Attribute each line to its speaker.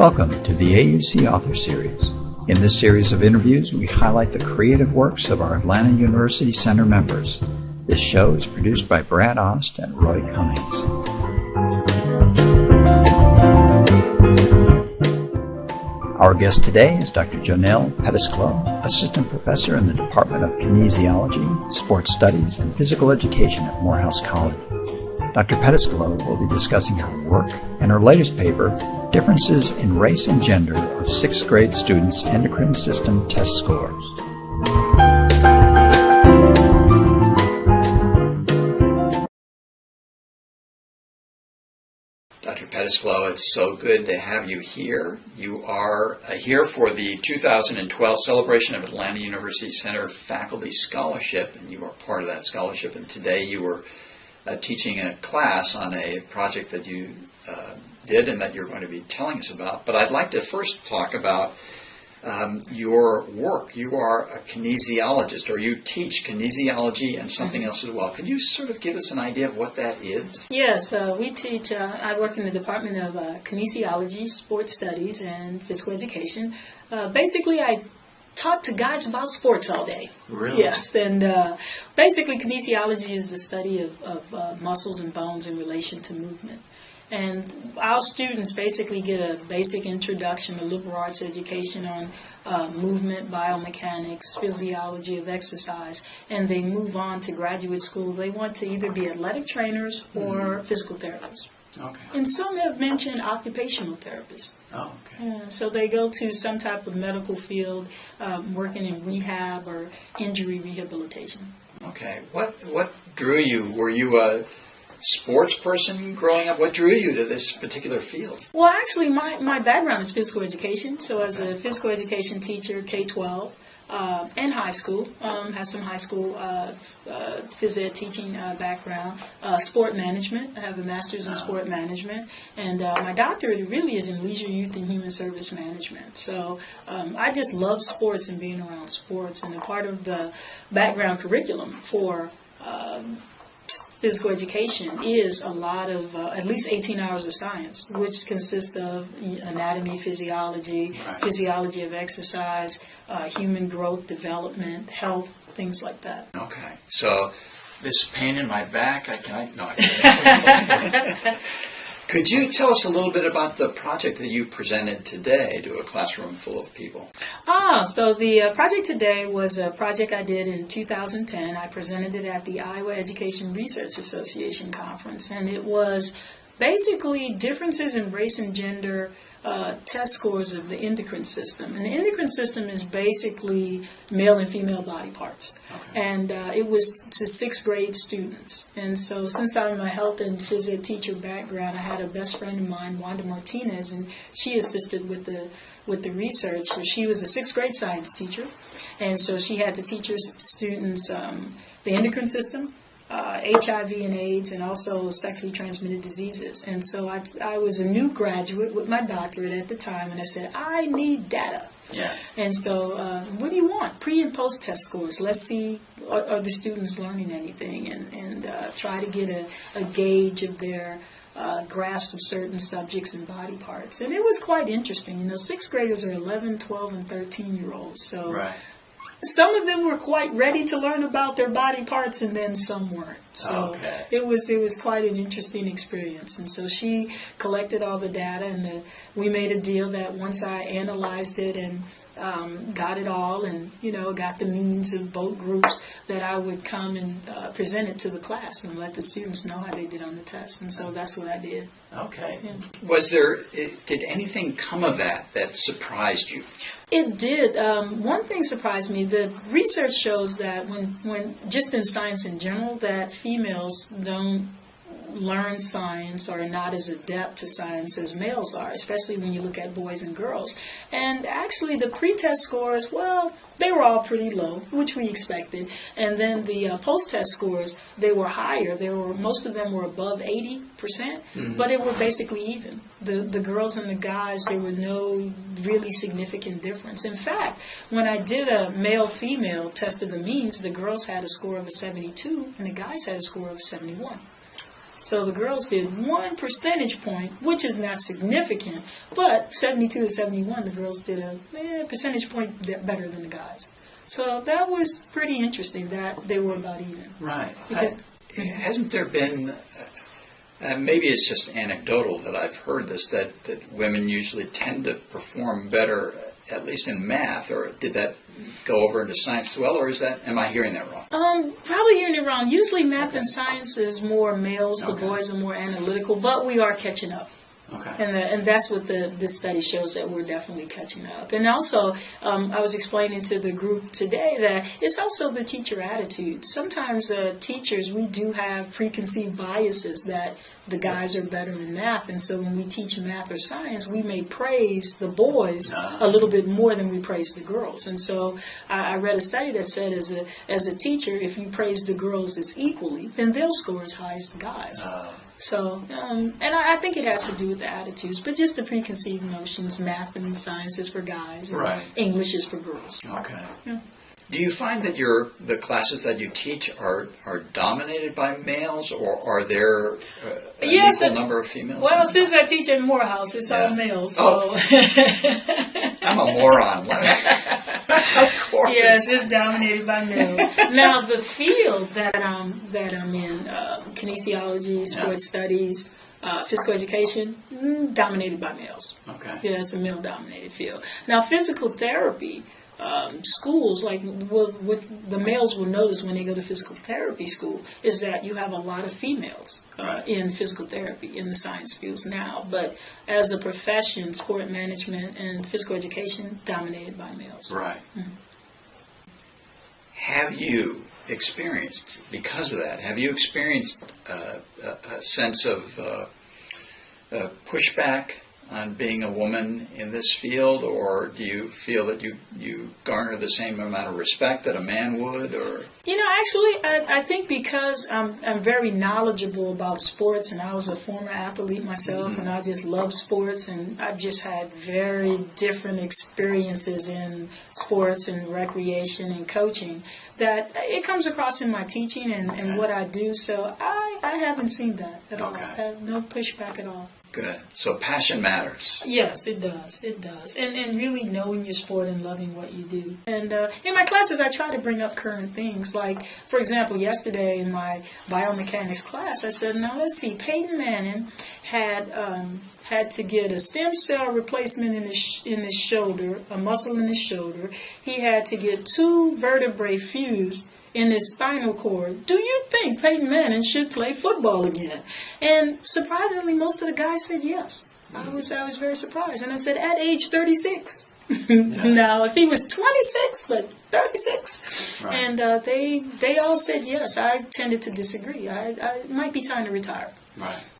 Speaker 1: Welcome to the AUC Author Series. In this series of interviews, we highlight the creative works of our Atlanta University Center members. This show is produced by Brad Ost and Roy Cummings. Our guest today is Dr. Jonell Pedescleaux, Assistant Professor in the Department of Kinesiology, Sports Studies, and Physical Education at Morehouse College. Dr. Pedescleaux will be discussing her work and her latest paper, Differences in Race and Gender of 6th Grade Students' Endocrine System Test Scores. Dr. Pedescleaux, it's so good to have you here. You are here for the 2012 celebration of Atlanta University Center Faculty Scholarship, and you are part of that scholarship. And today you were teaching a class on a project that you did and that you're going to be telling us about. But I'd like to first talk about your work. You are a kinesiologist, or you teach kinesiology and something else as well. Could you sort of give us an idea of what that is?
Speaker 2: Yes, we teach, I work in the Department of Kinesiology, Sports Studies, and Physical Education. Basically, I talk to guys about sports all day.
Speaker 1: Really?
Speaker 2: Yes, and basically kinesiology is the study of muscles and bones in relation to movement. And our students basically get a basic introduction, a liberal arts education on movement, biomechanics, physiology of exercise, and they move on to graduate school. They want to either be athletic trainers or physical therapists.
Speaker 1: Okay.
Speaker 2: And some have mentioned occupational therapists.
Speaker 1: Oh, okay.
Speaker 2: Yeah, so they go to some type of medical field, working in rehab or injury rehabilitation.
Speaker 1: Okay. What drew you? Were you a sports person growing up? What drew you to this particular field? Well,
Speaker 2: actually, my background is physical education. So as a physical education teacher, K-12, and high school, have some high school phys ed teaching background, sport management. I have a master's in sport management, and my doctorate really is in leisure, youth, and human service management. So I just love sports and being around sports, and a part of the background curriculum for physical education is a lot of at least 18 hours of science, which consists of anatomy, physiology, physiology of exercise, human growth, development, health, things like that.
Speaker 1: Okay, so this pain in my back, Could you tell us a little bit about the project that you presented today to a classroom full of people?
Speaker 2: So the project today was a project I did in 2010. I presented it at the Iowa Education Research Association conference, and it was basically differences in race and gender test scores of the endocrine system. And the endocrine system is basically male and female body parts. Okay. And it was to 6th grade students. And so since I'm a health and phys ed teacher background, I had a best friend of mine, Wanda Martinez, and she assisted with the research. So she was a 6th grade science teacher, and so she had to teach her students the endocrine system, HIV and AIDS, and also sexually transmitted diseases. And so I was a new graduate with my doctorate at the time, and I said, I need data.
Speaker 1: Yeah.
Speaker 2: And so what do you want? Pre- and post-test scores. Let's see, are the students learning anything, and try to get a gauge of their grasp of certain subjects and body parts. And it was quite interesting. 6th graders are 11, 12, and 13-year-olds. So. Right. Some of them were quite ready to learn about their body parts, and then some weren't. So it was quite an interesting experience. And so she collected all the data, and we made a deal that once I analyzed it and got it all, and got the means of both groups, that I would come and present it to the class and let the students know how they did on the test. And so that's what I did.
Speaker 1: Okay. Yeah. Did anything come of that surprised you?
Speaker 2: It did. One thing surprised me. The research shows that when just in science in general, that females don't learn science or are not as adept to science as males are, especially when you look at boys and girls. And actually the pre-test scores, well, they were all pretty low, which we expected. And then the post-test scores, they were higher. Most of them were above 80%, but it were basically even. The girls and the guys, there were no really significant difference. In fact, when I did a male-female test of the means, the girls had a score of a 72 and the guys had a score of 71. So the girls did 1 percentage point, which is not significant, but 72 to 71, the girls did a percentage point better than the guys. So that was pretty interesting that they were about even.
Speaker 1: Right.
Speaker 2: Because,
Speaker 1: hasn't there been, maybe it's just anecdotal that I've heard this, that women usually tend to perform better, at least in math, or did that go over into science as well, or am I hearing that wrong?
Speaker 2: Probably hearing it wrong. Usually math and science is more males, the boys are more analytical, but we are catching up.
Speaker 1: Okay.
Speaker 2: And that's what this study shows, that we're definitely catching up. And also, I was explaining to the group today that it's also the teacher attitude. Sometimes teachers, we do have preconceived biases that the guys are better in math, and so when we teach math or science, we may praise the boys a little bit more than we praise the girls. And so I read a study that said as a teacher, if you praise the girls as equally, then they'll score as high as the guys. So, and I think it has to do with the attitudes, but just the preconceived notions. Math and science is for guys, and English is for girls.
Speaker 1: Okay.
Speaker 2: Yeah.
Speaker 1: Do you find that the classes that you teach are dominated by males, or are there an equal number of females?
Speaker 2: Well, since I teach at Morehouse, it's all males. So.
Speaker 1: Oh. I'm a moron. Of course.
Speaker 2: Yes, it's dominated by males. Now, the field that I'm in, kinesiology, sports studies, physical education, dominated by males.
Speaker 1: Okay.
Speaker 2: Yeah, it's a male-dominated field. Now, physical therapy. Schools, like with the males will notice when they go to physical therapy school, is that you have a lot of females in physical therapy in the science fields now. But as a profession, sport management and physical education dominated by males.
Speaker 1: Right. Mm-hmm. Have you experienced, because of that, a sense of pushback on being a woman in this field, or do you feel that you garner the same amount of respect that a man would? Or
Speaker 2: Actually, I think because I'm very knowledgeable about sports, and I was a former athlete myself, and I just love sports, and I've just had very different experiences in sports and recreation and coaching, that it comes across in my teaching and what I do. So I haven't seen that at all. I have no pushback at all.
Speaker 1: Good. So passion matters.
Speaker 2: Yes, it does. It does. And really knowing your sport and loving what you do. And in my classes, I try to bring up current things. Like, for example, yesterday in my biomechanics class, I said, now let's see, Peyton Manning had to get a stem cell replacement in his shoulder, a muscle in his shoulder. He had to get 2 vertebrae fused in his spinal cord. Do you think Peyton Manning should play football again? And surprisingly, most of the guys said yes. I was very surprised. And I said, at age 36. Now, if he was 26, but 36. Right. And they all said yes. I tended to disagree. It might be time to retire.
Speaker 1: Right.